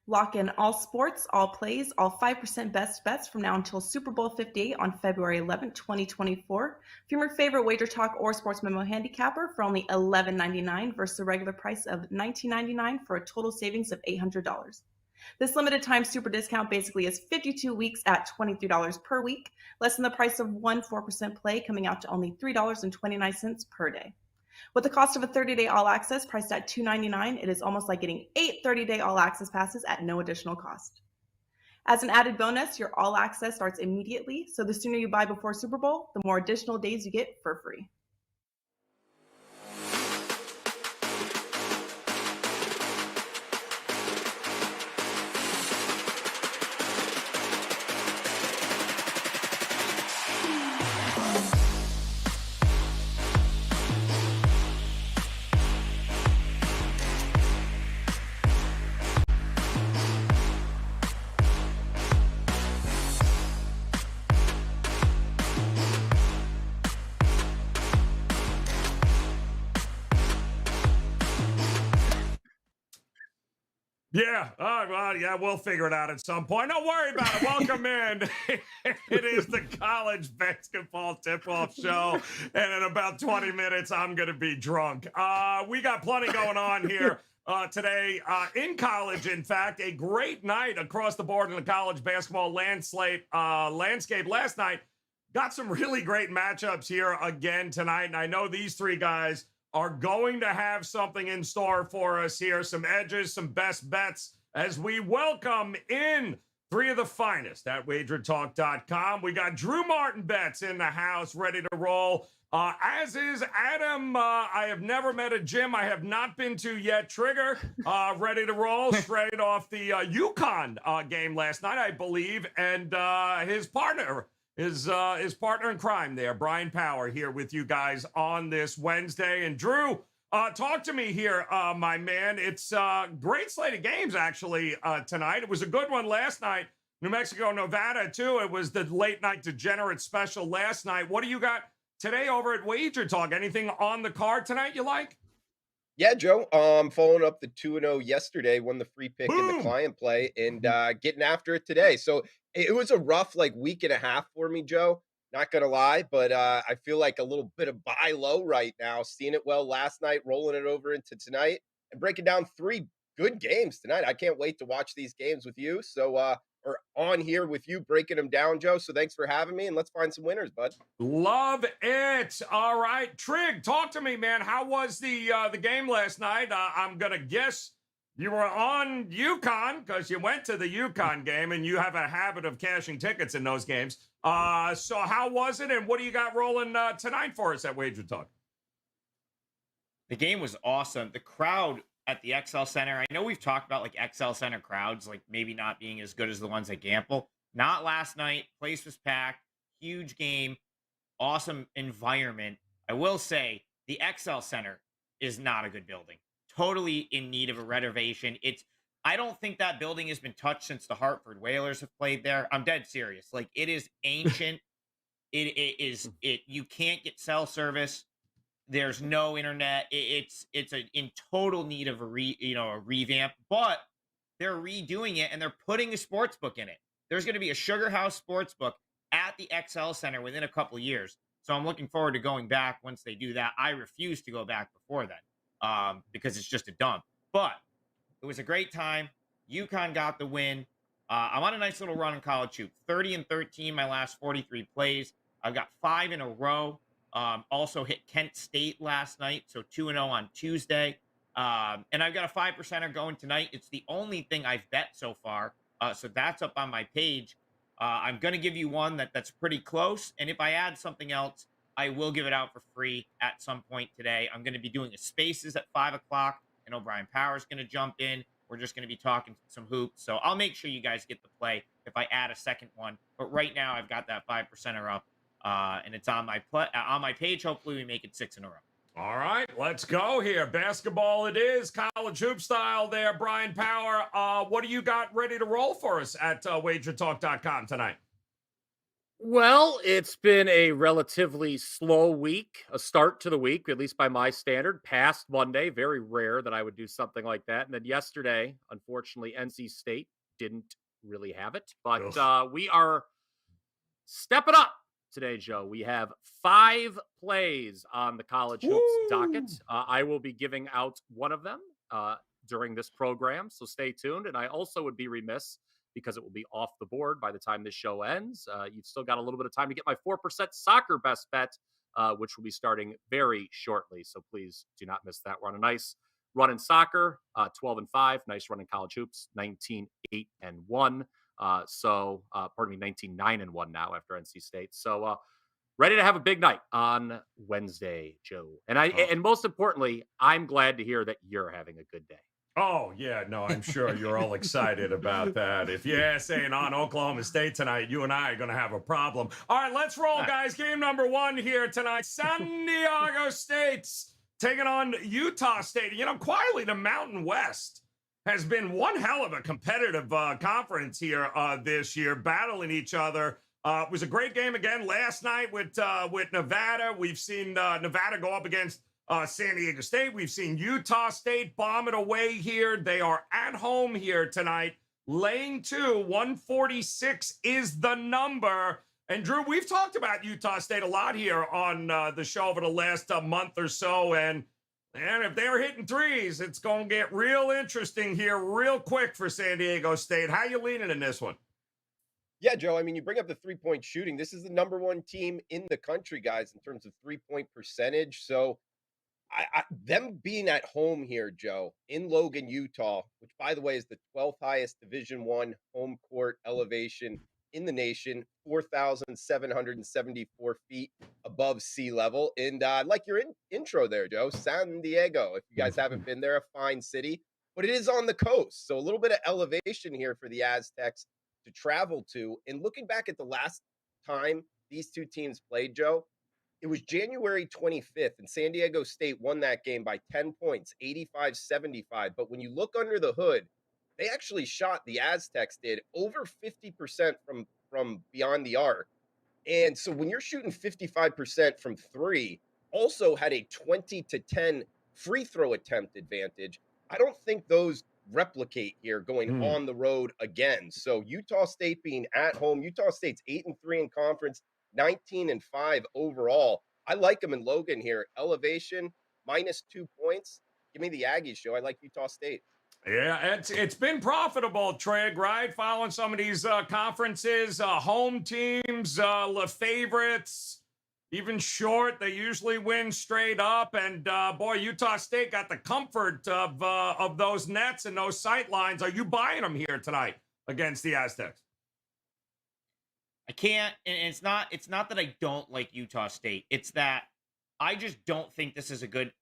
Lock in all sports, all plays, all 5% best bets from now until Super Bowl 58 on February 11th, 2024. From your favorite WagerTalk or Sports Memo handicapper for only $11.99 versus the regular price of $19.99 for a total savings of $800. This limited time super discount basically is 52 weeks at $23 per week, less than the price of one 4% play, coming out to only $3.29 per day. With the cost of a 30-day all-access priced at $2.99, it is almost like getting 8 30-day all-access passes at no additional cost. As an added bonus, your all-access starts immediately, so the sooner you buy before Super Bowl, the more additional days you get for free. Yeah, well, yeah, we'll figure it out at some point. Don't worry about it. Welcome in. It is the college basketball tip-off show, and in about 20 minutes, I'm going to be drunk. We got plenty going on here today in college. In fact, a great night across the board in the college basketball landscape. Last night, got some really great matchups here again tonight, and I know these three guys are going to have something in store for us here. Some edges, some best bets as we welcome in three of the finest at WagerTalk.com. We got Drew Martin Bets in the house, ready to roll. As is Adam. I have never met a gym I have not been to yet. Trigger, ready to roll straight off the UConn game last night, I believe. And his partner in crime there, Bryan Power, here with you guys on this Wednesday. And Drew, talk to me here, my man. It's a great slate of games, actually, tonight. It was a good one last night. New Mexico, Nevada, too. It was the late night degenerate special last night. What do you got today over at Wager Talk? Anything on the card tonight you like? Yeah, Joe. Following up the 2-0 yesterday, won the free pick in the client play, and getting after it today. So it was a rough week and a half for me, Joe. Not gonna lie, but I feel like a little bit of buy low right now. Seeing it well last night, rolling it over into tonight, and breaking down three good games tonight. I can't wait to watch these games with you. So or on here with you, breaking them down, Joe. So thanks for having me, and let's find some winners, bud. Love it. All right, Trig, talk to me, man. How was the game last night? I'm gonna guess you were on UConn because you went to the UConn game, and you have a habit of cashing tickets in those games. So how was it, and what do you got rolling tonight for us at Wager Talk? The game was awesome. The crowd at the XL Center, I know we've talked about XL Center crowds maybe not being as good as the ones at Gamble. Not last night. Place was packed. Huge game. Awesome environment. I will say the XL Center is not a good building. Totally in need of a renovation. I don't think that building has been touched since the Hartford Whalers have played there. I'm dead serious. It is ancient. You can't get cell service. There's no internet. It's in total need of a revamp, but they're redoing it and they're putting a sports book in it. There's going to be a Sugar House sports book at the XL Center within a couple of years. So I'm looking forward to going back once they do that. I refuse to go back before then because it's just a dump. But it was a great time. UConn got the win. I'm on a nice little run in college hoops. 30-13 my last 43 plays. I've got 5 in a row. Also hit Kent State last night, so 2-0 on Tuesday. And I've got a 5%er going tonight. It's the only thing I've bet so far. So that's up on my page. I'm going to give you one that's pretty close. And if I add something else, I will give it out for free at some point today. I'm going to be doing a Spaces at 5 o'clock. I know Bryan Power's going to jump in. We're just going to be talking some hoops. So I'll make sure you guys get the play if I add a second one. But right now, I've got that 5%er up. And it's on my page. Hopefully we make it 6 in a row. All right, let's go here. Basketball it is, college hoop style there, Bryan Power. What do you got ready to roll for us at WagerTalk.com tonight? Well, it's been a relatively slow week, a start to the week, at least by my standard. Past Monday, very rare that I would do something like that. And then yesterday, unfortunately, NC State didn't really have it. But Ugh. we are stepping up today, Joe. We have 5 plays on the college hoops Woo! docket. I will be giving out one of them during this program, so stay tuned. And I also would be remiss because it will be off the board by the time this show ends. You've still got a little bit of time to get my 4% soccer best bet, which will be starting very shortly. So please do not miss that. We're on a nice run in soccer, 12-5, nice run in college hoops, 19-8-1. Pardon me, 19-9-1 now after NC State. So ready to have a big night on Wednesday, Joe. And most importantly, I'm glad to hear that you're having a good day. Oh, yeah, no, I'm sure you're all excited about that. If you're saying on Oklahoma State tonight, you and I are going to have a problem. All right, let's roll, guys. Game number 1 here tonight. San Diego State's taking on Utah State. You know, quietly, the Mountain West has been one hell of a competitive conference here this year, battling each other. It was a great game again last night with Nevada. We've seen Nevada go up against San Diego State. We've seen Utah State bomb it away here. They are at home here tonight. Laying 2, 146 is the number. And Drew, we've talked about Utah State a lot here on the show over the last month or so. And if they're hitting threes, it's going to get real interesting here real quick for San Diego State. How you leaning in this one? Yeah, Joe. I mean, you bring up the 3-point shooting. This is the number 1 team in the country, guys, in terms of 3-point percentage. So them being at home here, Joe, in Logan, Utah, which by the way is the 12th highest Division I home court elevation in the nation, 4,774 feet above sea level. And like your intro there, Joe, San Diego. If you guys haven't been there, a fine city, but it is on the coast, so a little bit of elevation here for the Aztecs to travel to. And looking back at the last time these two teams played, Joe, it was January 25th, and San Diego State won that game by 10 points, 85-75. But when you look under the hood, they actually shot, the Aztecs did, over 50% from beyond the arc. And so when you're shooting 55% from 3, also had a 20-10 free throw attempt advantage. I don't think those replicate here going on the road again. So Utah State being at home, Utah State's 8-3 in conference, 19-5 overall. I like them in Logan here. Elevation, -2 points. Give me the Aggies, Joe. I like Utah State. Yeah, it's been profitable, Trig, right? Following some of these conferences, home teams, the favorites, even short, they usually win straight up. And boy, Utah State got the comfort of those nets and those sight lines. Are you buying them here tonight against the Aztecs? I can't, and it's not that I don't like Utah State. It's that I just don't think this is a good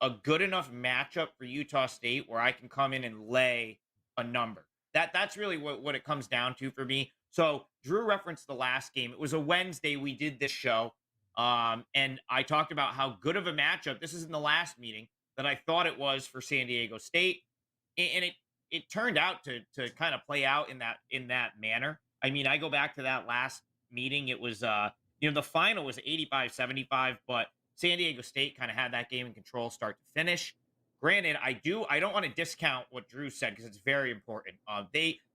enough matchup for Utah State where I can come in and lay a number. That's really what it comes down to for me. So Drew referenced the last game. It was a Wednesday we did this show. And I talked about how good of a matchup this is in the last meeting that I thought it was for San Diego State. And it turned out to kind of play out in that manner. I mean, I go back to that last meeting. It was the final was 85-75, but San Diego State kind of had that game in control start to finish. Granted, I don't want to discount what Drew said because it's very important.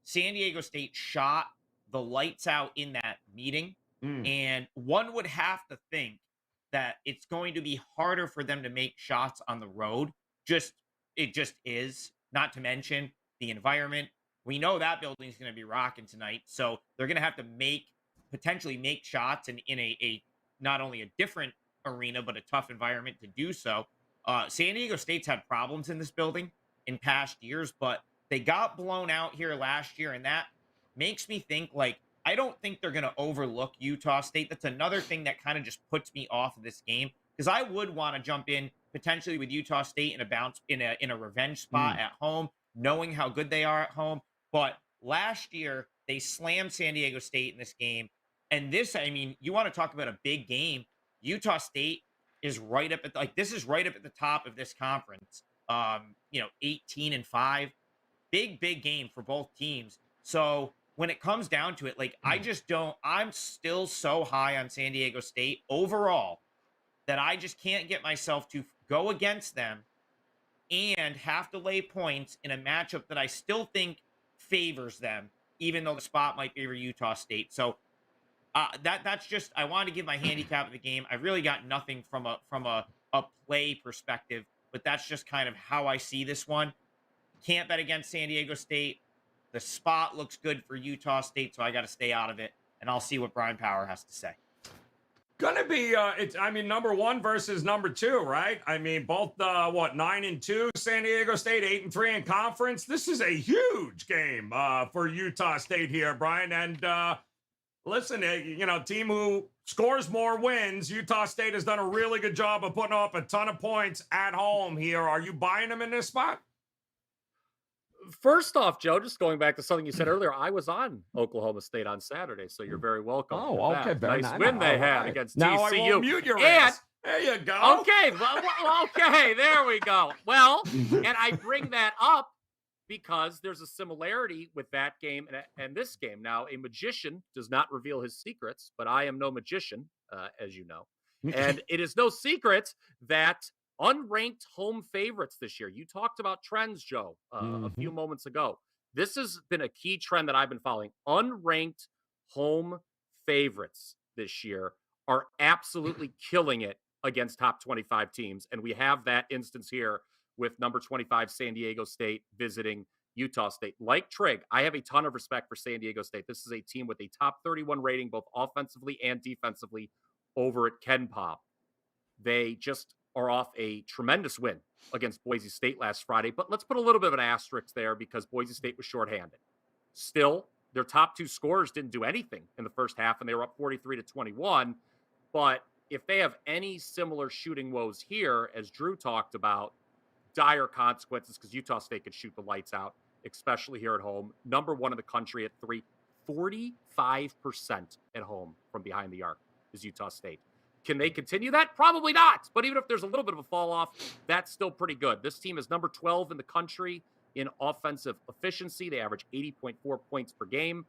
San Diego State shot the lights out in that meeting, and one would have to think that it's going to be harder for them to make shots on the road. It just is. Not to mention the environment. We know that building is going to be rocking tonight, so they're going to have to potentially make shots in a not only a different arena but a tough environment to do so. San Diego State's had problems in this building in past years, but they got blown out here last year, and that makes me think I don't think they're going to overlook Utah State. That's another thing that kind of just puts me off of this game because I would want to jump in potentially with Utah State in a revenge spot at home, knowing how good they are at home. But last year they slammed San Diego State in this game. And this, I mean, you want to talk about a big game. Utah State is right up at this is right up at the top of this conference. 18-5, big game for both teams. So when it comes down to it, like, I just don't, I'm still so high on San Diego State overall that I just can't get myself to go against them and have to lay points in a matchup that I still think favors them, even though the spot might favor Utah State. So that's just, I wanted to give my handicap of the game. I really got nothing from a play perspective, but that's just kind of how I see this one. Can't bet against San Diego State. The spot looks good for Utah State, so I got to stay out of it, and I'll see what Brian Power has to say. Gonna be number 1 versus number 2, right? I mean, both 9-2 San Diego State, 8-3 in conference. This is a huge game for Utah State here, Brian. And listen, team who scores more wins. Utah State has done a really good job of putting up a ton of points at home here. Are you buying them in this spot? First off, Joe, just going back to something you said earlier, I was on Oklahoma State on Saturday, so you're very welcome. Oh, okay. Nice win they had against TCU. Now I won't mute your ass. There you go. Okay, okay, there we go. Well, and I bring that up because there's a similarity with that game and this game. Now, a magician does not reveal his secrets, but I am no magician, as you know. And it is no secret that unranked home favorites this year. You talked about trends, Joe, a few moments ago. This has been a key trend that I've been following. Unranked home favorites this year are absolutely killing it against top 25 teams. And we have that instance here with number 25 San Diego State visiting Utah State. Like Trig, I have a ton of respect for San Diego State. This is a team with a top 31 rating, both offensively and defensively, over at Ken Pop. They just are off a tremendous win against Boise State last Friday. But let's put a little bit of an asterisk there because Boise State was shorthanded. Still, their top 2 scorers didn't do anything in the first half, and they were up 43-21. But if they have any similar shooting woes here, as Drew talked about, dire consequences because Utah State could shoot the lights out, especially here at home. Number 1 in the country at 3, 45% at home from behind the arc is Utah State. Can they continue that? Probably not. But even if there's a little bit of a fall off, that's still pretty good. This team is number 12 in the country in offensive efficiency. They average 80.4 points per game.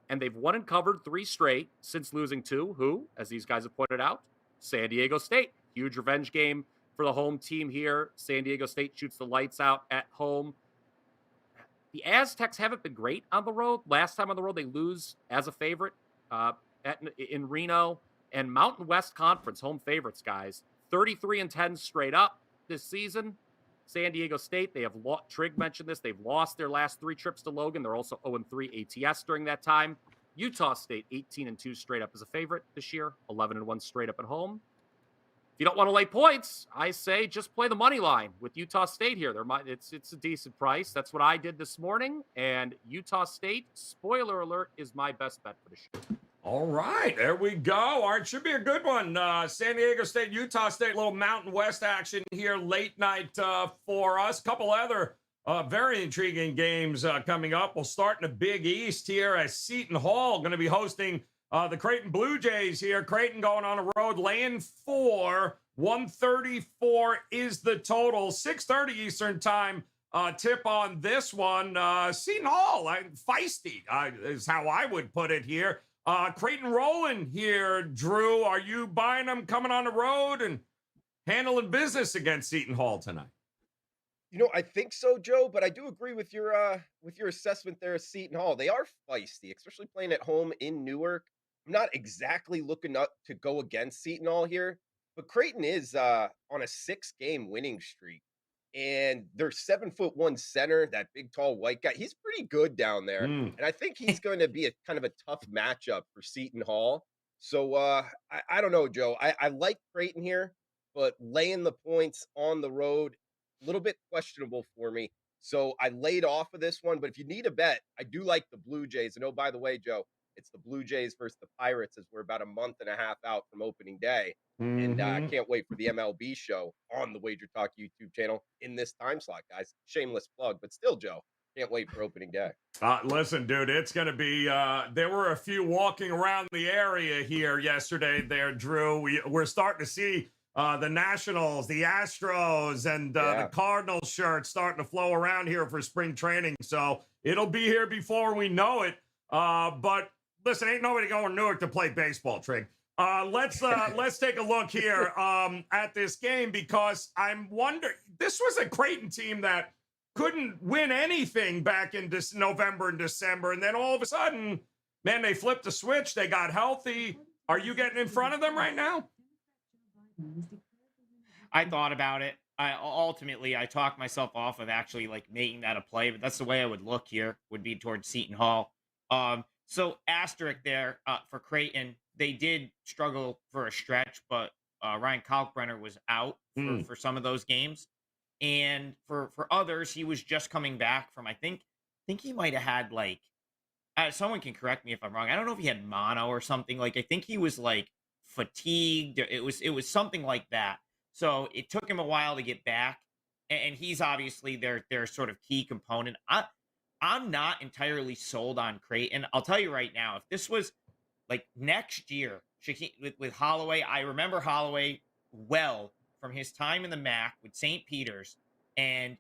And they've won and covered 3 straight since losing to, who, as these guys have pointed out, San Diego State. Huge revenge game for the home team here. San Diego State shoots the lights out at home. The Aztecs haven't been great on the road. Last time on the road, they lose as a favorite in Reno. And Mountain West Conference home favorites, guys, 33-10 straight up this season. San Diego State, they have Trig mentioned this. They've lost their last 3 trips to Logan. They're also 0-3 ATS during that time. Utah State, 18-2 straight up as a favorite this year, 11-1 straight up at home. If you don't want to lay points, I say just play the money line with Utah State here. It's a decent price. That's what I did this morning. And Utah State, spoiler alert, is my best bet for the show. All right, there we go. All right, should be a good one. San Diego State, Utah State, little Mountain West action here late night for us. Couple other very intriguing games coming up. We'll start in the Big East here as Seton Hall going to be hosting the Creighton Blue Jays here. Creighton going on the road, laying 4. 134 is the total. 6:30 Eastern time tip on this one. Seton Hall, feisty is how I would put it here. Creighton rolling here, Drew. Are you buying them coming on the road and handling business against Seton Hall tonight? I think so, Joe, but I do agree with your assessment there of Seton Hall. They are feisty, especially playing at home in Newark. I'm not exactly looking up to go against Seton Hall here, but Creighton is on a 6-game winning streak. And their 7'1" center, that big tall white guy, he's pretty good down there. And I think he's going to be a kind of a tough matchup for Seton Hall. So I don't know, Joe. I like Creighton here, but laying the points on the road, a little bit questionable for me. So I laid off of this one. But if you need a bet, I do like the Blue Jays. And oh, by the way, Joe, it's the Blue Jays versus the Pirates as we're about a month and a half out from opening day. And I can't wait for the MLB show on the WagerTalk YouTube channel in this time slot, guys. Shameless plug, but still, Joe, can't wait for opening day. Listen, dude, it's going to be there were a few walking around the area here yesterday there, Drew. We're starting to see the Nationals, the Astros, and the Cardinals shirts starting to flow around here for spring training. So it'll be here before we know it. But listen, ain't nobody going to Newark to play baseball, Trig. Let's take a look here at this game, because I'm wondering, this was a Creighton team that couldn't win anything back in this November and December, and then all of a sudden, man, they flipped the switch. They got healthy. Are you getting in front of them right now? I thought about it. I talked myself off of actually like making that a play, but that's the way I would look here, would be towards Seton Hall. So asterisk there for Creighton. They did struggle for a stretch, but Ryan Kalkbrenner was out for some of those games, and for others, he was just coming back from. I think he might have had like someone can correct me if I'm wrong. I don't know if he had mono or something. Like I think he was like fatigued. It was something like that. So it took him a while to get back, and he's obviously their sort of key component. I'm not entirely sold on Creighton. I'll tell you right now, if this was like next year with Holloway, I remember Holloway well from his time in the MAC with St. Peter's, and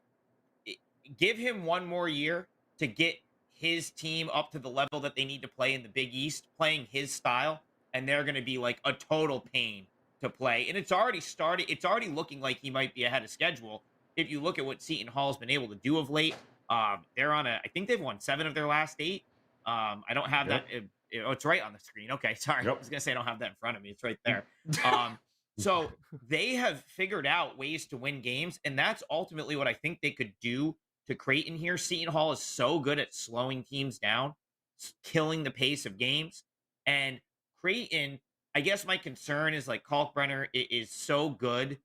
give him one more year to get his team up to the level that they need to play in the Big East, playing his style, and they're going to be like a total pain to play. And it's already started. It's already looking like he might be ahead of schedule. If you look at what Seton Hall's been able to do of late, they're on I think they've won 7 of their last 8. I don't have that. Oh, it's right on the screen. Okay, sorry. Yep. I was gonna say I don't have that in front of me. It's right there. So they have figured out ways to win games, and that's ultimately what I think they could do to Creighton here. Seton Hall is so good at slowing teams down, killing the pace of games, and Creighton. I guess my concern is like Kalkbrenner is so good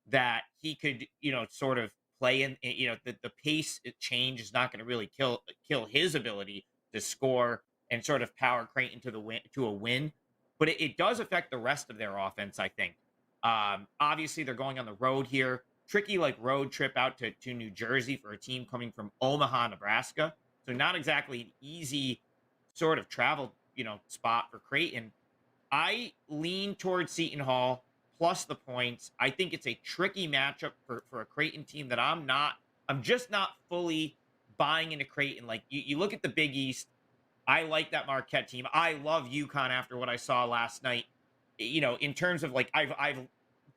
that he could, sort of play in, the pace change is not going to really kill his ability to score and sort of power Creighton to a win. But it does affect the rest of their offense, I think. Obviously, they're going on the road here. Tricky like road trip out to New Jersey for a team coming from Omaha, Nebraska. So not exactly an easy sort of travel, spot for Creighton. I lean towards Seton Hall plus the points. I think it's a tricky matchup for a Creighton team that I'm just not fully buying into Creighton. Like you look at the Big East, I like that Marquette team. I love UConn after what I saw last night. In terms of like I've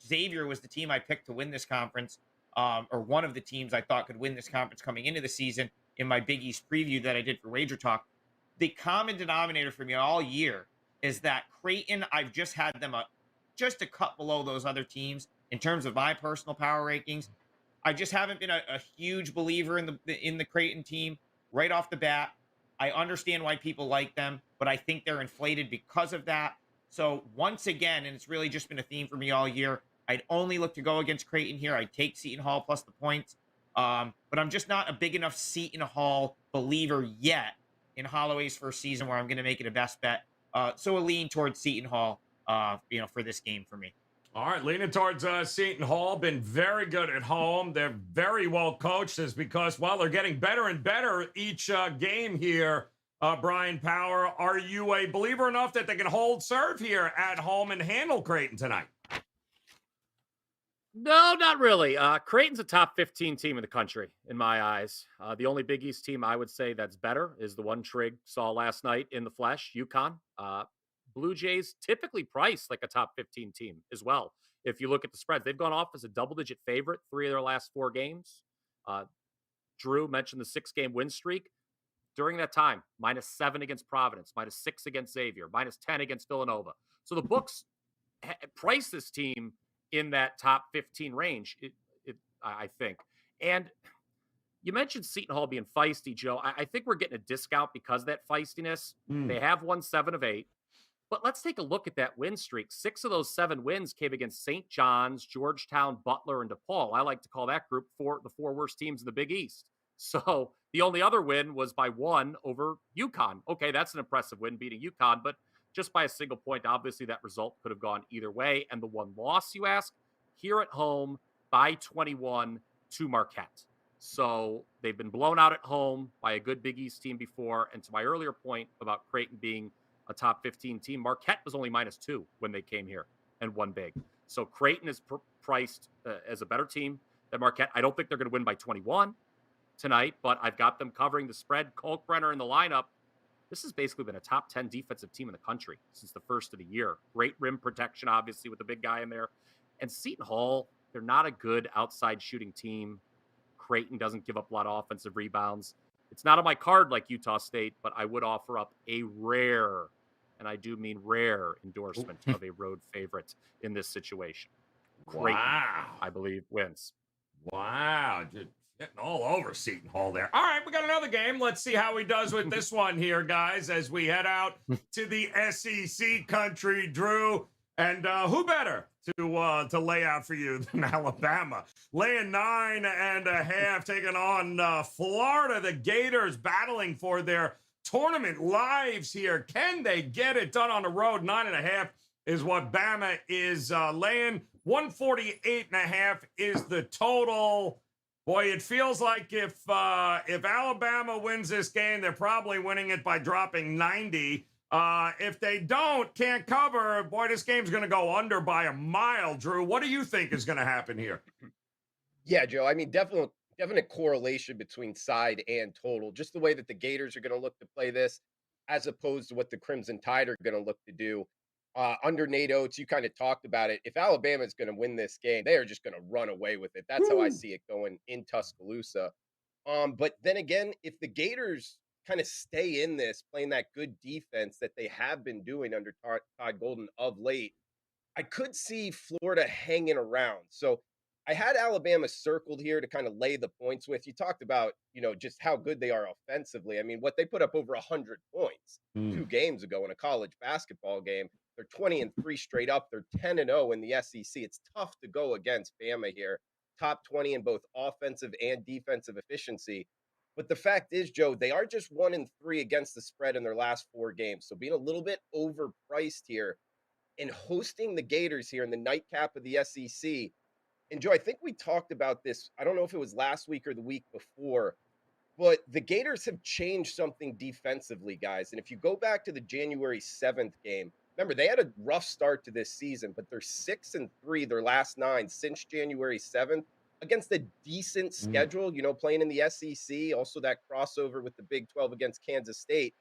Xavier was the team I picked to win this conference, or one of the teams I thought could win this conference coming into the season in my Big East preview that I did for Wager Talk. The common denominator for me all year is that Creighton, I've just had them just a cut below those other teams in terms of my personal power rankings. I just haven't been a huge believer in the Creighton team right off the bat. I understand why people like them, but I think they're inflated because of that. So once again, and it's really just been a theme for me all year, I'd only look to go against Creighton here. I'd take Seton Hall plus the points. But I'm just not a big enough Seton Hall believer yet in Holloway's first season where I'm going to make it a best bet. So a lean towards Seton Hall, for this game for me. All right, leaning towards Seton Hall. Been very good at home. They're very well coached. Is because, well, they're getting better and better each game here. Bryan Power, are you a believer enough that they can hold serve here at home and handle Creighton tonight? No, not really. Creighton's a top 15 team in the country, in my eyes. The only Big East team I would say that's better is the one Trig saw last night in the flesh, UConn. Blue Jays typically priced like a top 15 team as well. If you look at the spreads, they've gone off as a double-digit favorite 3 of their last 4 games. Drew mentioned the 6-game win streak. During that time, -7 against Providence, -6 against Xavier, -10 against Villanova. So the books price this team in that top 15 range, I think. And you mentioned Seton Hall being feisty, Joe. I think we're getting a discount because of that feistiness. They have won 7 of 8. But let's take a look at that win streak. 6 of those 7 wins came against St. John's, Georgetown, Butler, and DePaul. I like to call that group the 4 worst teams in the Big East. So the only other win was by 1 over UConn. Okay, that's an impressive win, beating UConn, but just by a single point. Obviously, that result could have gone either way. And the one loss, you ask, here at home by 21 to Marquette. So they've been blown out at home by a good Big East team before. And to my earlier point about Creighton being a top 15 team, Marquette was only -2 when they came here and won big. So Creighton is priced as a better team than Marquette. I don't think they're going to win by 21 tonight, but I've got them covering the spread. Kalkbrenner in the lineup. This has basically been a top 10 defensive team in the country since the first of the year. Great rim protection, obviously, with the big guy in there. And Seton Hall, they're not a good outside shooting team. Creighton doesn't give up a lot of offensive rebounds. It's not on my card like Utah State, but I would offer up a rare, and I do mean rare, endorsement of a road favorite in this situation. Creighton, Wow. I believe, wins. Wow. Just getting all over Seton Hall there. All right, we got another game. Let's see how he does with this one here, guys, as we head out to the SEC country, Drew. And who better to lay out for you than Alabama? Laying 9.5, taking on Florida. The Gators battling for their tournament lives here. Can they get it done on the road? 9.5 is what Bama is laying. 148.5 is the total. Boy, it feels like if Alabama wins this game, they're probably winning it by dropping 90. If they can't cover, boy, this game's going to go under by a mile. Drew, what do you think is going to happen here? Yeah, Joe. I mean, definite correlation between side and total. Just the way that the Gators are going to look to play this, as opposed to what the Crimson Tide are going to look to do. Under Nate Oates, you kind of talked about it. If Alabama is going to win this game, they are just going to run away with it. That's how I see it going in Tuscaloosa. But then again, if the Gators kind of stay in this, playing that good defense that they have been doing under Todd Golden of late, I could see Florida hanging around. So I had Alabama circled here to kind of lay the points with. You talked about, just how good they are offensively. I mean, what they put up over 100 points 2 games ago in a college basketball game. They're 20-3 straight up. They're 10-0 in the SEC. It's tough to go against Bama here. Top 20 in both offensive and defensive efficiency. But the fact is, Joe, they are just 1-3 against the spread in their last 4 games. So being a little bit overpriced here and hosting the Gators here in the nightcap of the SEC. And Joe, I think we talked about this. I don't know if it was last week or the week before, but the Gators have changed something defensively, guys. And if you go back to the January 7th game, remember, they had a rough start to this season, but they're 6-3 their last 9 since January 7th against a decent schedule, playing in the SEC, also that crossover with the Big 12 against Kansas State.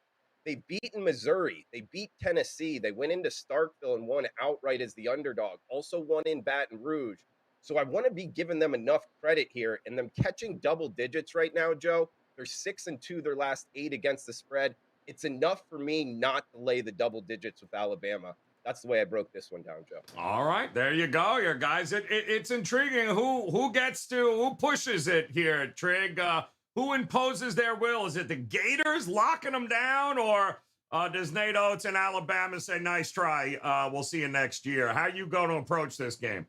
They've beaten Missouri. They beat Tennessee. They went into Starkville and won outright as the underdog, also won in Baton Rouge. So I want to be giving them enough credit here, and them catching double digits right now, Joe. They're 6-2 their last 8 against the spread. It's enough for me not to lay the double digits with Alabama. That's the way I broke this one down, Joe. All right, there you go, your guys. It's intriguing who pushes it here, Trig. Who imposes their will? Is it the Gators locking them down, or does Nate Oates and Alabama say, "Nice try, we'll see you next year"? How you going to approach this game?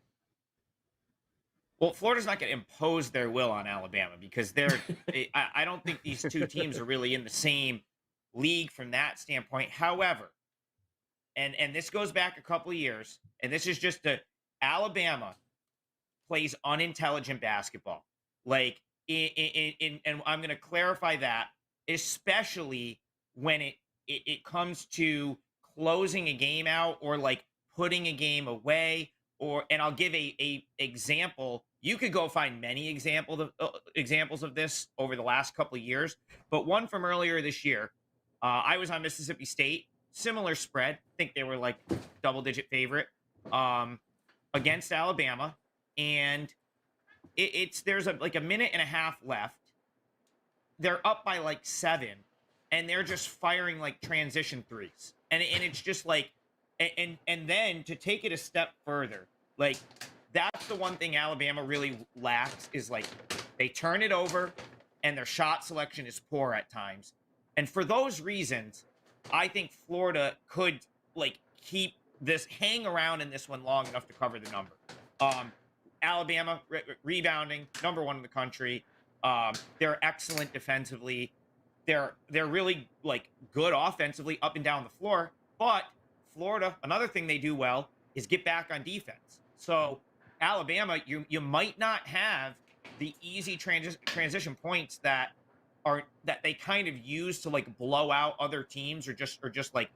Well, Florida's not going to impose their will on Alabama because I don't think these two teams are really in the same league from that standpoint. However, and this goes back a couple of years, and this is just Alabama plays unintelligent basketball. Like, and I'm going to clarify that, especially when it comes to closing a game out or like putting a game away. And I'll give a example. You could go find many examples of this over the last couple of years, but one from earlier this year. I was on Mississippi State, similar spread. I think they were like double-digit favorite against Alabama, and there's a minute and a half left. They're up by like 7, and they're just firing like transition threes, and it's just like, and then to take it a step further, like that's the one thing Alabama really lacks is like they turn it over, and their shot selection is poor at times. And for those reasons, I think Florida could like hang around in this one long enough to cover the number. Alabama rebounding, number 1 in the country. They're excellent defensively. They're really like good offensively up and down the floor. But Florida, another thing they do well is get back on defense. So Alabama, you might not have the easy transition points that they kind of use to like blow out other teams or just like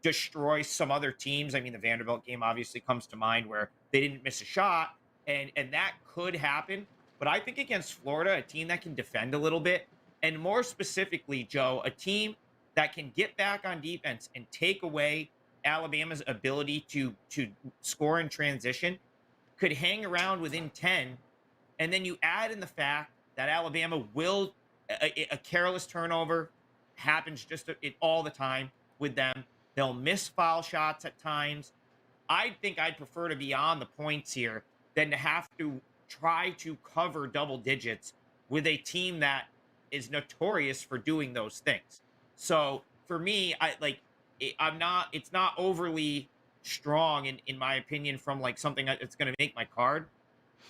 destroy some other teams. I mean, the Vanderbilt game obviously comes to mind where they didn't miss a shot, and that could happen. But I think against Florida, a team that can defend a little bit, and more specifically, Joe, a team that can get back on defense and take away Alabama's ability to score in transition could hang around within 10. And then you add in the fact that Alabama will, a careless turnover happens just all the time with them. They'll miss foul shots at times. I think I'd prefer to be on the points here than to have to try to cover double digits with a team that is notorious for doing those things. So for me, it's not overly strong in my opinion from like something that's going to make my card.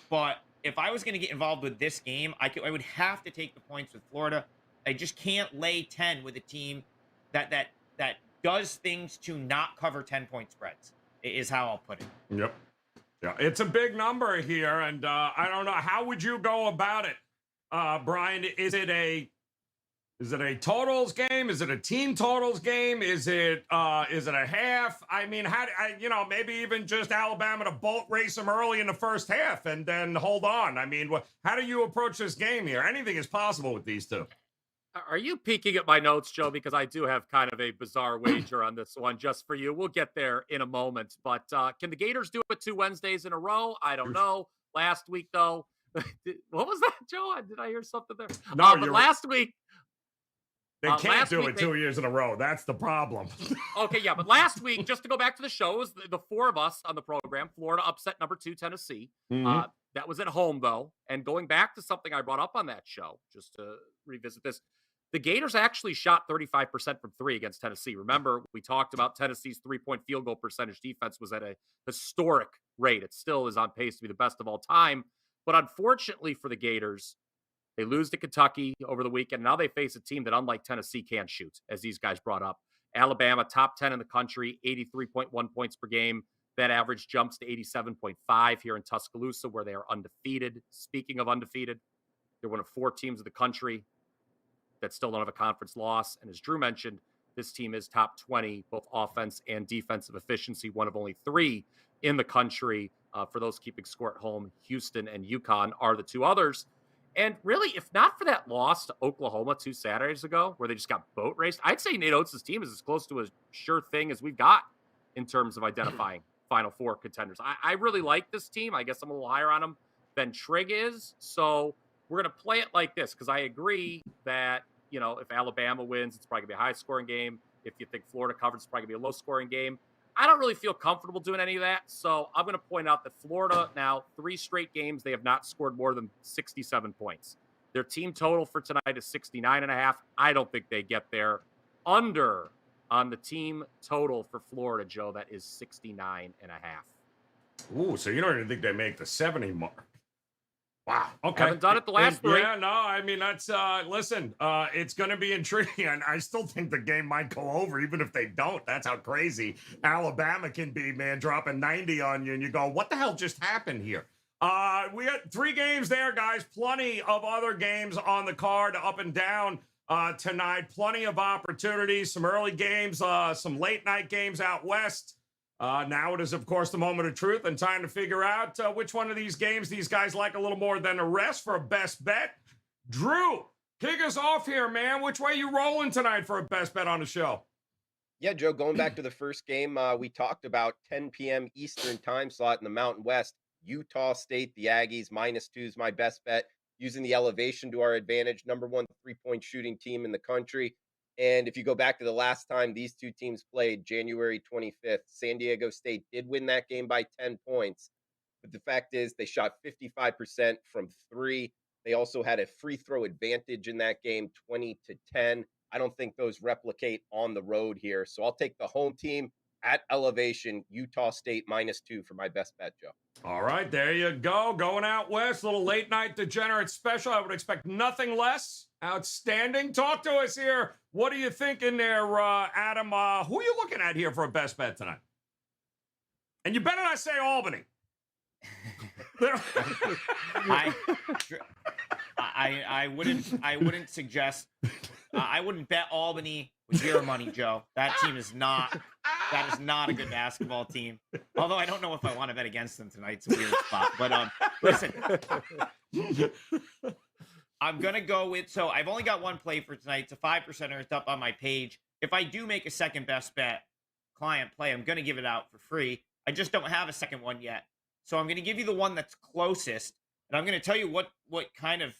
But if I was going to get involved with this game, I would have to take the points with Florida. I just can't lay 10 with a team that does things to not cover 10-point spreads, is how I'll put it. Yep. Yeah, it's a big number here, and I don't know. How would you go about it, Bryan? Is it a totals game? Is it a team totals game? Is it a half? I mean, maybe even just Alabama to boat race them early in the first half and then hold on. I mean, how do you approach this game here? Anything is possible with these two. Are you peeking at my notes, Joe? Because I do have kind of a bizarre wager on this one just for you. We'll get there in a moment. But can the Gators do it 2 Wednesdays in a row? I don't know. Last week, though, what was that, Joe? Did I hear something there? No, but last week. They can't do it 2 years in a row. That's the problem. Okay, yeah. But last week, just to go back to the shows, the four of us on the program, Florida upset number 2 Tennessee. Mm-hmm. That was at home, though. And going back to something I brought up on that show, just to revisit this, the Gators actually shot 35% from 3 against Tennessee. Remember, we talked about Tennessee's 3-point field goal percentage defense was at a historic rate. It still is on pace to be the best of all time. But unfortunately for the Gators, they lose to Kentucky over the weekend. Now they face a team that, unlike Tennessee, can't shoot, as these guys brought up. Alabama, top 10 in the country, 83.1 points per game. That average jumps to 87.5 here in Tuscaloosa, where they are undefeated. Speaking of undefeated, they're one of 4 teams in the country that still don't have a conference loss. And as Drew mentioned, this team is top 20, both offense and defensive efficiency, one of only 3 in the country. For those keeping score at home, Houston and UConn are the 2 others. And really, if not for that loss to Oklahoma 2 Saturdays ago, where they just got boat raced, I'd say Nate Oates' team is as close to a sure thing as we've got in terms of identifying Final Four contenders. I really like this team. I guess I'm a little higher on them than Trig is. So we're going to play it like this, because I agree that, if Alabama wins, it's probably going to be a high-scoring game. If you think Florida covers, it's probably going to be a low-scoring game. I don't really feel comfortable doing any of that, so I'm going to point out that Florida now, 3 straight games, they have not scored more than 67 points. Their team total for tonight is 69.5. I don't think they get there. Under on the team total for Florida, Joe, that is 69.5. Ooh, so you don't even think they make the 70 mark. Wow. Okay. Haven't done it the last 3. Yeah, no, I mean, that's, listen, it's going to be intriguing. And I still think the game might go over, even if they don't. That's how crazy Alabama can be, man, dropping 90 on you. And you go, what the hell just happened here? We got 3 games there, guys. Plenty of other games on the card up and down tonight. Plenty of opportunities, some early games, some late night games out west. Now it is, of course, the moment of truth and time to figure out which one of these games these guys like a little more than the rest for a best bet. Drew, kick us off here, man. Which way you rolling tonight for a best bet on the show? Yeah, Joe, going back to the first game, we talked about 10 p.m. Eastern time slot in the Mountain West. Utah State, the Aggies, -2 is my best bet. Using the elevation to our advantage, number 1 3-point shooting team in the country. And if you go back to the last time these 2 teams played, January 25th, San Diego State did win that game by 10 points. But the fact is they shot 55% from 3. They also had a free throw advantage in that game, 20-10. I don't think those replicate on the road here. So I'll take the home team at elevation, Utah State -2 for my best bet, Joe. All right, there you go. Going out west, little late night degenerate special. I would expect nothing less. Outstanding. Talk to us here. What are you thinking there, Adam? Who are you looking at here for a best bet tonight? And you better not say Albany. I wouldn't suggest. I wouldn't bet Albany with your money, Joe. That is not a good basketball team. Although I don't know if I want to bet against them tonight. It's a weird spot. But listen, I'm gonna go with. So I've only got one play for tonight. It's a 5%er. It's up on my page. if I do make a second best bet client play, I'm going to give it out for free. I just don't have a second one yet. So I'm going to give you the one that's closest. And I'm going to tell you what kind of,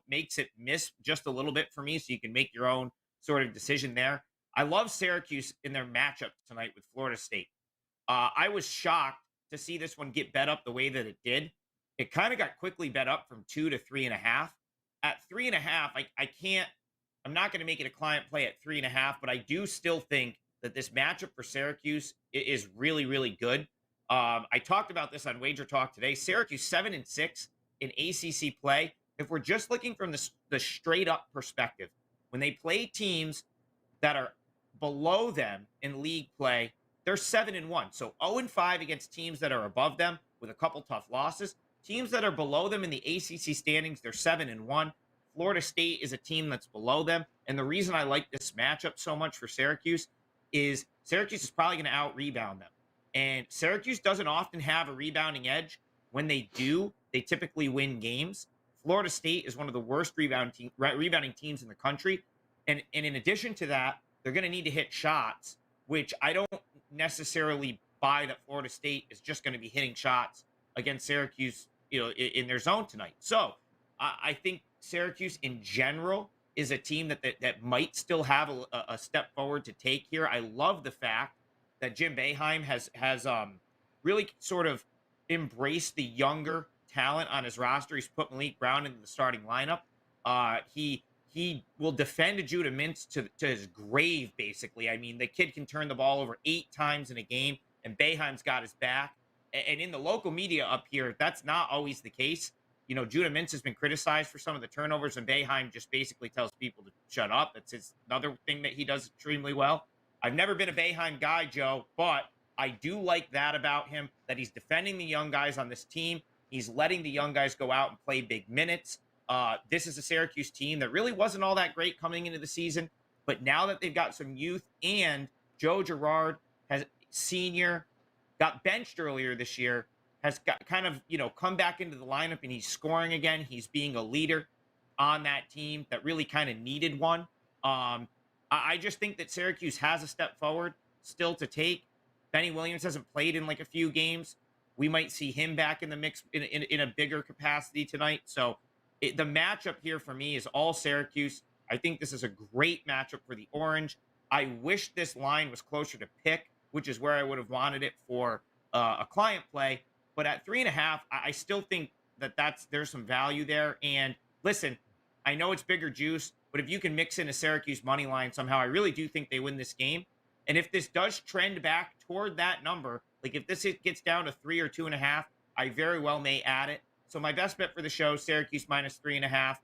makes it miss just a little bit for me so you can make your own sort of decision there. I love Syracuse in their matchup tonight with Florida State. I was shocked to see this one get bet up the way that it did. It kind of got quickly bet up from 2 to 3.5. At 3.5, I'm not going to make it a client play at 3.5, but I do still think that this matchup for Syracuse is really, really good. I talked about this on WagerTalk today. Syracuse 7-6 in ACC play. If we're just looking from the straight up perspective, when they play teams that are below them in league play, they're 7-1. So 0-5 against teams that are above them with a couple tough losses. Teams that are below them in the ACC standings, they're 7-1. Florida State is a team that's below them. And the reason I like this matchup so much for Syracuse is Syracuse is probably going to out-rebound them. And Syracuse doesn't often have a rebounding edge. When they do, they typically win games. Florida State is one of the worst rebounding teams in the country. And in addition to that, they're going to need to hit shots, which I don't necessarily buy that Florida State is just going to be hitting shots against Syracuse, in their zone tonight. So I think Syracuse in general is a team that might still have a step forward to take here. I love the fact that Jim Boeheim has really sort of embraced the younger talent on his roster. He's put Malik Brown into the starting lineup. He will defend Judah Mintz to his grave, basically. I mean, the kid can turn the ball over 8 times in a game, and Boeheim's got his back. And in the local media up here, that's not always the case. Judah Mintz has been criticized for some of the turnovers, and Boeheim just basically tells people to shut up. That's another thing that he does extremely well. I've never been a Boeheim guy, Joe, but I do like that about him, that he's defending the young guys on this team. He's letting the young guys go out and play big minutes. This is a Syracuse team that really wasn't all that great coming into the season, but now that they've got some youth, and Joe Girard senior got benched earlier this year, has got kind of, come back into the lineup, and he's scoring again. He's being a leader on that team that really kind of needed one. I just think that Syracuse has a step forward still to take. Benny Williams hasn't played in like a few games. We might see him back in the mix in a bigger capacity tonight. So the matchup here for me is all Syracuse. I think this is a great matchup for the Orange. I wish this line was closer to pick, which is where I would have wanted it for a client play. But at 3.5, I still think there's some value there. And listen, I know it's bigger juice, but if you can mix in a Syracuse money line somehow, I really do think they win this game. And if this does trend back toward that number, like if this gets down to 3 or 2.5, I very well may add it. So my best bet for the show, Syracuse minus 3.5.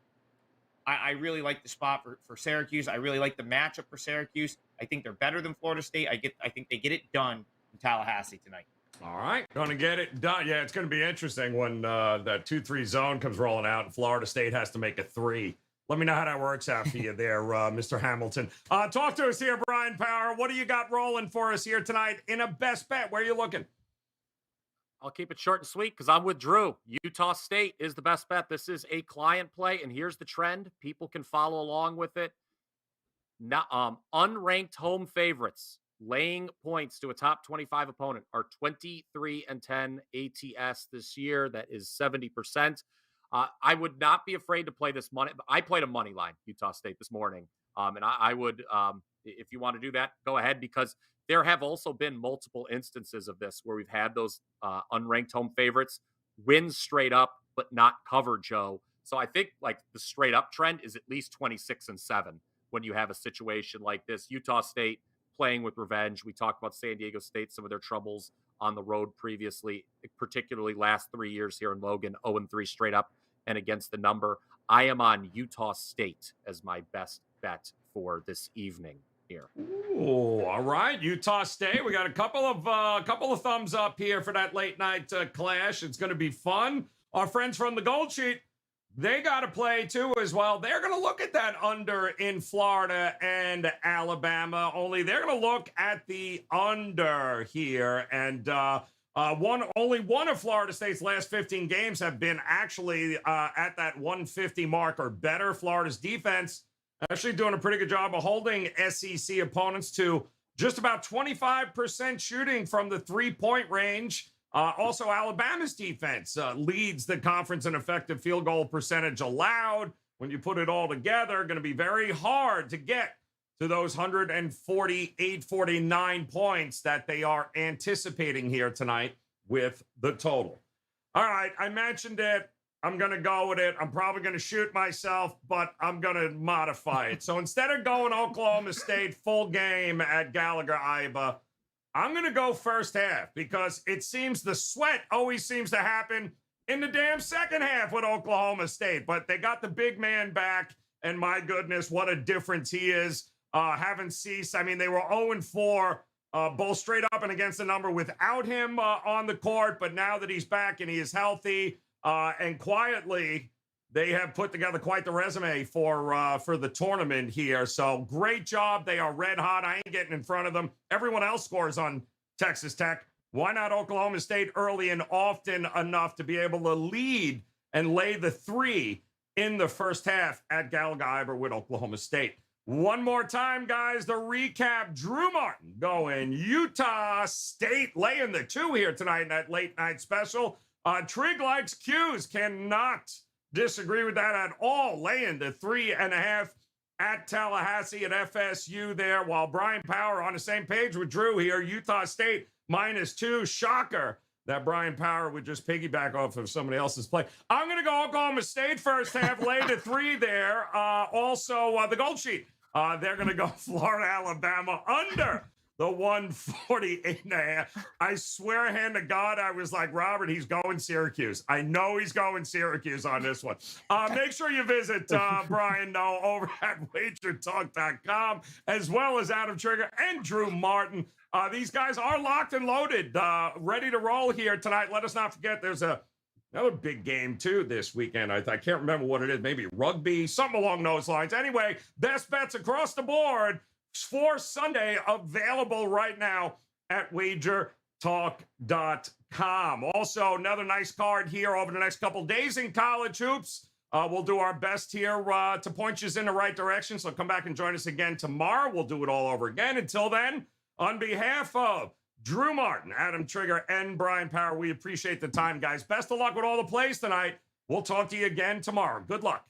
I really like the spot for Syracuse. I really like the matchup for Syracuse. I think they're better than Florida State. I think they get it done in Tallahassee tonight. All right, going to get it done. Yeah, it's going to be interesting when that 2-3 zone comes rolling out and Florida State has to make a 3. Let me know how that works out for you there, Mr. Hamilton. Talk to us here, Bryan Power. What do you got rolling for us here tonight in a best bet? Where are you looking? I'll keep it short and sweet because I'm with Drew. Utah State is the best bet. This is a client play, and here's the trend. People can follow along with it. Now, unranked home favorites laying points to a top 25 opponent are 23-10 ATS this year. That is 70%. I would not be afraid to play this money. I played a money line, Utah State, this morning. And I would, if you want to do that, go ahead, because there have also been multiple instances of this where we've had those unranked home favorites win straight up, but not cover, Joe. So I think like the straight up trend is at least 26-7 when you have a situation like this. Utah State playing with revenge. We talked about San Diego State, some of their troubles on the road previously, particularly last 3 years here in Logan, 0-3 straight up and against the number. I am on Utah State as my best bet for this evening here. Ooh, all right, Utah State. We got a couple of thumbs up here for that late night clash. It's going to be fun. Our friends from the Gold Sheet, they got to play too as well. They're going to look at that under in Florida and Alabama. Only they're going to look at the under here, and only one of Florida State's last 15 games have been actually at that 150 mark or better. Florida's defense Actually doing a pretty good job of holding SEC opponents to just about 25% shooting from the three-point range. Also, Alabama's defense leads the conference in effective field goal percentage allowed. When you put it all together, going to be very hard to get to those 148, 49 points that they are anticipating here tonight with the total. All right, I mentioned it. I'm going to go with it. I'm probably going to shoot myself, but I'm going to modify it. So instead of going Oklahoma State full game at Gallagher-Iba, I'm going to go first half because it seems the sweat always seems to happen in the damn second half with Oklahoma State. But they got the big man back, and my goodness, what a difference he is. Haven't ceased. I mean, they were 0-4, both straight up and against the number without him on the court. But now that he's back and he is healthy, and quietly, they have put together quite the resume for the tournament here. So great job. They are red hot. I ain't getting in front of them. Everyone else scores on Texas Tech. Why not Oklahoma State early and often enough to be able to lead and lay the 3 in the first half at Gallagher-Iba with Oklahoma State? One more time, guys, the recap. Drew Martin going Utah State, laying the 2 here tonight in that late night special. Trig likes Q's, cannot disagree with that at all. Laying the 3.5 at Tallahassee at FSU there, while Bryan Power on the same page with Drew here. Utah State -2. Shocker that Bryan Power would just piggyback off of somebody else's play. I'm going to go Oklahoma State first half, lay the 3 there. Also, the Gold Sheet, they're going to go Florida, Alabama under the 148.5. I swear, hand to God, I was like, Robert, he's going Syracuse. I know he's going Syracuse on this one. Make sure you visit Bryan over at WagerTalk.com, as well as Adam Trigger and Drew Martin. These guys are locked and loaded, ready to roll here tonight. Let us not forget there's another big game, too, this weekend. I can't remember what it is. Maybe rugby, something along those lines. Anyway, best bets across the board for Sunday available right now at WagerTalk.com. Also, another nice card here over the next couple days in college hoops. We'll do our best here to point you in the right direction. So come back and join us again tomorrow. We'll do it all over again. Until then, on behalf of Drew Martin, Adam Trigger, and Bryan Power, we appreciate the time, guys. Best of luck with all the plays tonight. We'll talk to you again tomorrow. Good luck.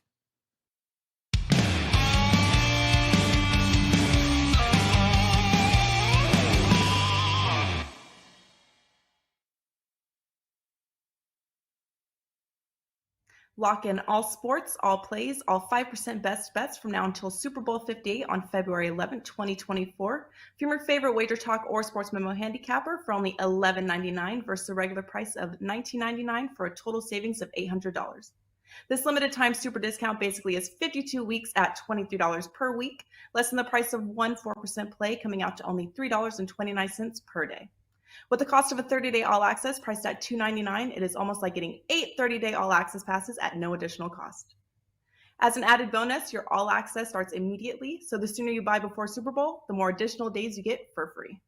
Lock in all sports, all plays, all 5% best bets from now until Super Bowl 58 on February 11, 2024. If you're your favorite Wager Talk or Sports Memo handicapper for only $11.99 versus the regular price of $19.99 for a total savings of $800. This limited time super discount basically is 52 weeks at $23 per week, less than the price of one 4% play, coming out to only $3.29 per day. With the cost of a 30-day all-access priced at $2.99, it is almost like getting 8 30-day all-access passes at no additional cost. As an added bonus, your all-access starts immediately, so the sooner you buy before Super Bowl, the more additional days you get for free.